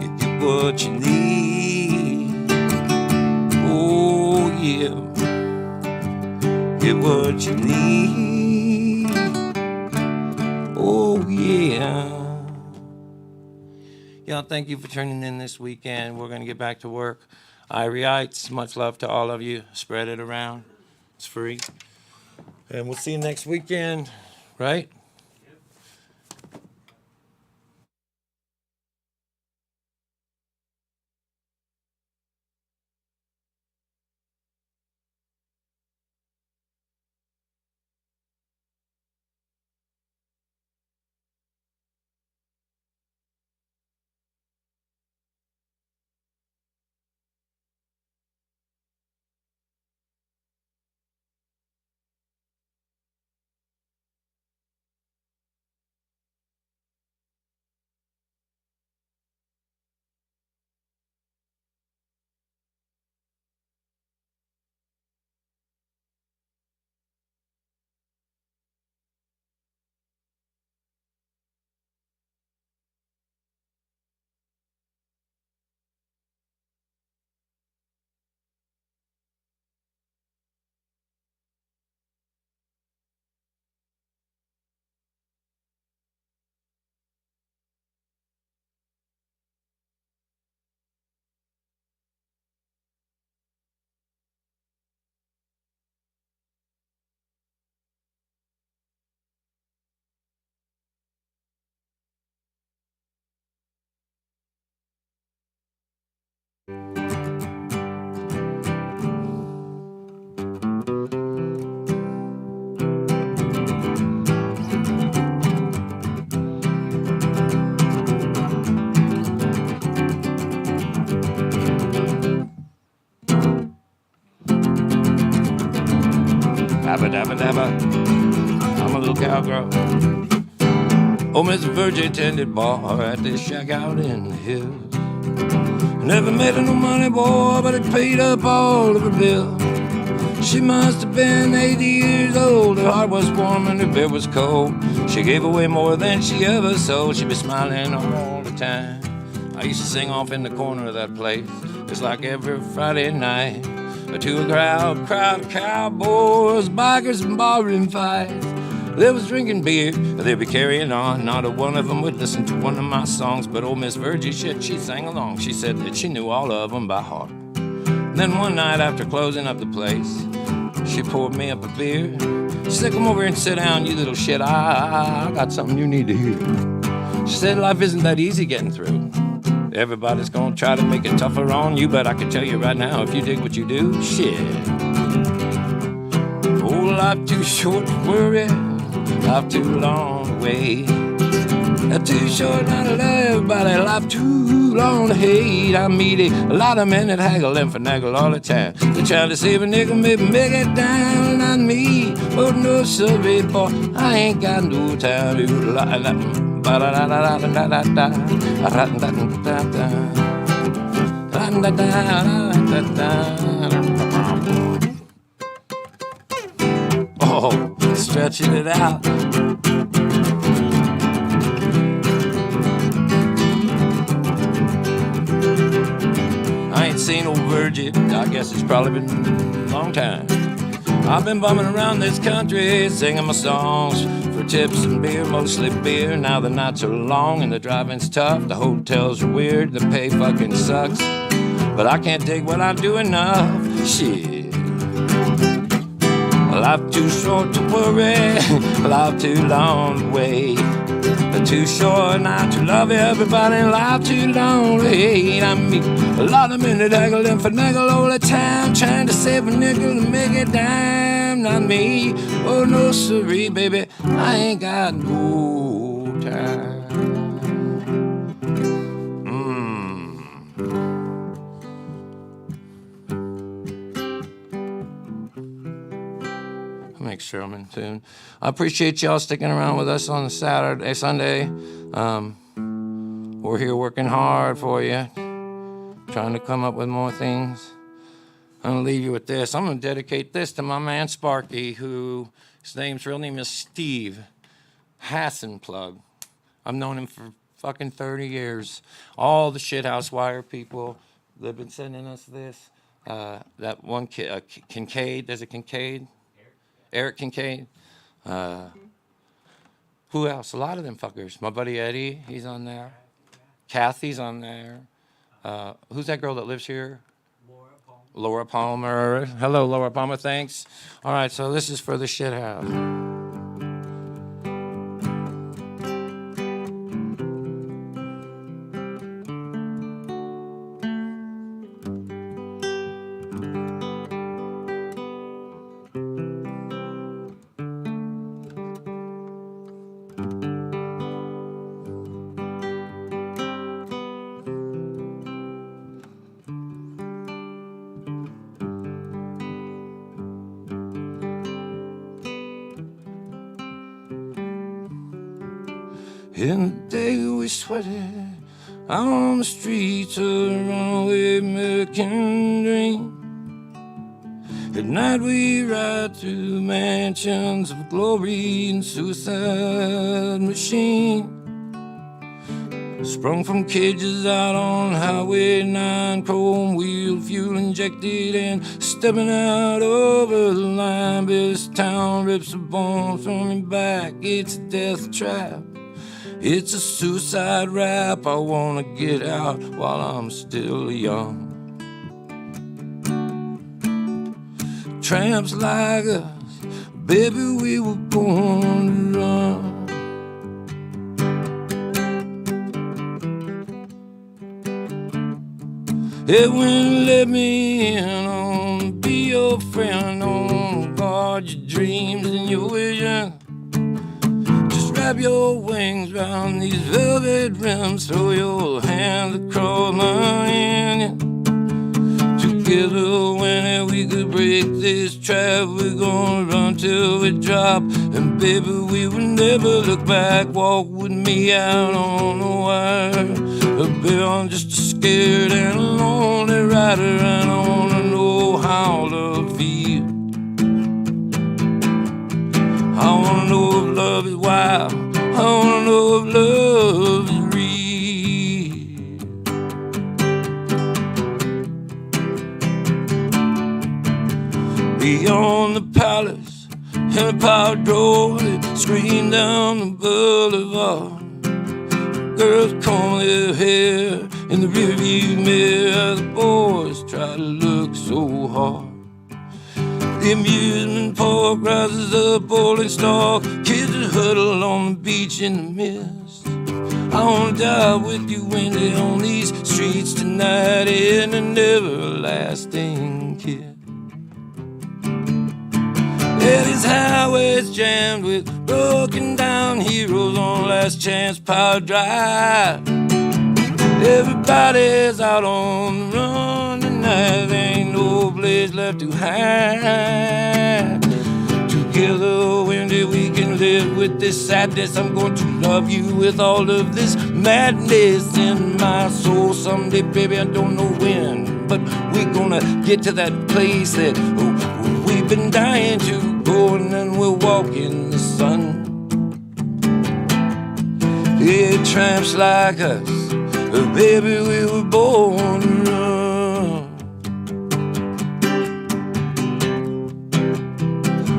you get what you need. Oh, yeah, get what you need. Oh, yeah. Y'all, thank you for tuning in this weekend. We're going to get back to work. Iriites, much love to all of you. Spread it around. It's free. And we'll see you next weekend, right? Dabba, dabba, dabba. I'm a little cowgirl. Oh, Miss Virgie attended bar at this shack out in the hills. Never made her no money, boy, but it paid up all of her bills. She must have been 80 years old. Her heart was warm and her beer was cold. She gave away more than she ever sold. She'd be smiling all the time. I used to sing off in the corner of that place. It's like every Friday night. To a crowd of cowboys, bikers, and barroom fights. They was drinking beer, they'd be carrying on. Not a one of them would listen to one of my songs, but old Miss Virgie, shit, she sang along. She said that she knew all of them by heart. Then one night after closing up the place, she poured me up a beer. She said, come over and sit down, you little shit. I got something you need to hear. She said, life isn't that easy getting through. Everybody's gonna try to make it tougher on you, but I can tell you right now, if you dig what you do, shit. Oh, life too short to worry, life too long to wait. Too short not to love everybody, life too long to hate. I meet a lot of men that haggle and finagle all the time. They're trying to save a nigga, maybe make it down, not me. Oh no, sorry, boy, I ain't got no time to lie. Oh, stretching it out. I ain't seen old Virgie, I guess it's probably been a long time. I've been bumming around this country, singing my songs for tips and beer, mostly beer. Now the nights are long and the driving's tough. The hotels are weird, the pay fucking sucks. But I can't take what I do enough. Shit. Life too short to worry, life too long to wait. Too short not to love everybody, life too long to hate. I meet a lot of men that haggle and finagle all the time, trying to save a nickel to make it dime. Not me, oh no siree, baby, I ain't got no time. Make sure I'm in tune. I appreciate y'all sticking around with us on the Sunday. We're here working hard for you, trying to come up with more things. I'm gonna leave you with this. I'm gonna dedicate this to my man Sparky, who his real name is Steve Hassenplug. I've known him for fucking 30 years. All the shithouse wire people, they've been sending us this. That one kid, Kincaid, there's a Kincaid? Eric Kincaid. Who else? A lot of them fuckers. My buddy Eddie, he's on there. Kathy's on there. Who's that girl that lives here? Laura Palmer. Hello, Laura Palmer. Thanks. All right, so this is for the shithouse. In the day we sweated out on the streets of the runaway American dream. At night we ride through mansions of glory and suicide machine. Sprung from cages out on Highway 9, chrome wheel, fuel injected, and stepping out over the line. This town rips the bones from your back. It's a death trap. It's a suicide rap. I wanna get out while I'm still young. Tramps like us, baby, we were born to run. It wouldn't let me in, on be your friend, on guard your dreams and your vision. Wrap your wings round these velvet rims, throw your hands across my hand. Together, when we could break this trap, we're gonna run till we drop. And baby, we will never look back. Walk with me out on the wire. Baby, I'm just a scared and a lonely rider, and I wanna know how to feel. I wanna know if love is wild. I wanna know if love is real. Beyond the palace and the power door that scream down the boulevard. Girls comb their hair in the rearview mirror. The boys try to look so hard. The amusement park rises up, bowling star. Kids that huddle on the beach in the mist. I wanna die with you, Wendy, on these streets tonight in an everlasting kiss. Yeah, these highways jammed with broken down heroes on last chance power drive. Everybody's out on the run tonight. There ain't no place left to hide. Together, Wendy, we can live with this sadness. I'm going to love you with all of this madness in my soul. Someday, baby, I don't know when, but we're gonna get to that place that we've been dying to go, and then we'll walk in the sun. Yeah, tramps like us, baby, we were born to run.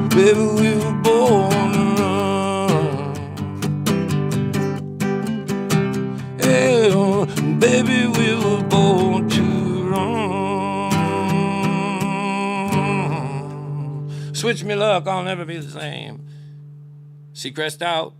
Baby, we were born to run. Yeah, baby, we were born to run. Switch me luck, I'll never be the same. Seacrest out.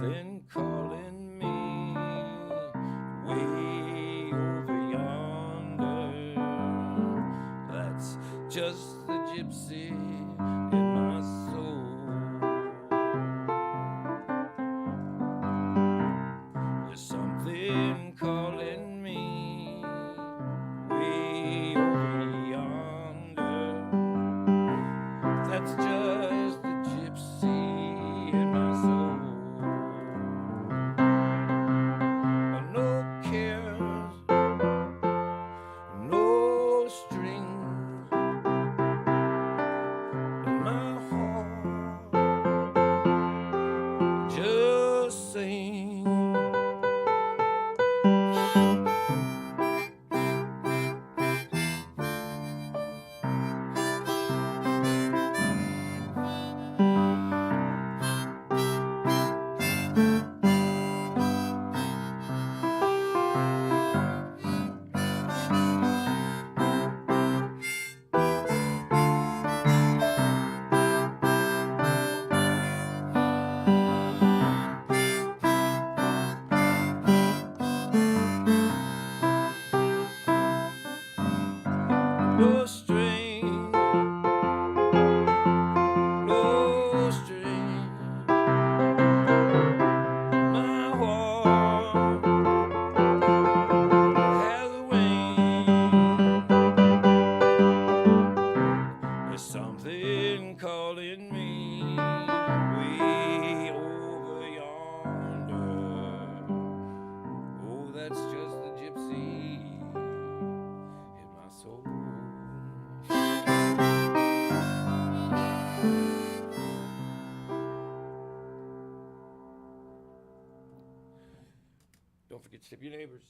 something calling me way over yonder. That's just the gypsy in my soul. There's something calling me way over yonder. That's just the gypsy in my soul. No cares, no strings in my heart, just sing. No string, no string. My heart has a wing. There's something calling me way over yonder. Oh, that's just the gypsy in my soul. Don't forget to tip your neighbors.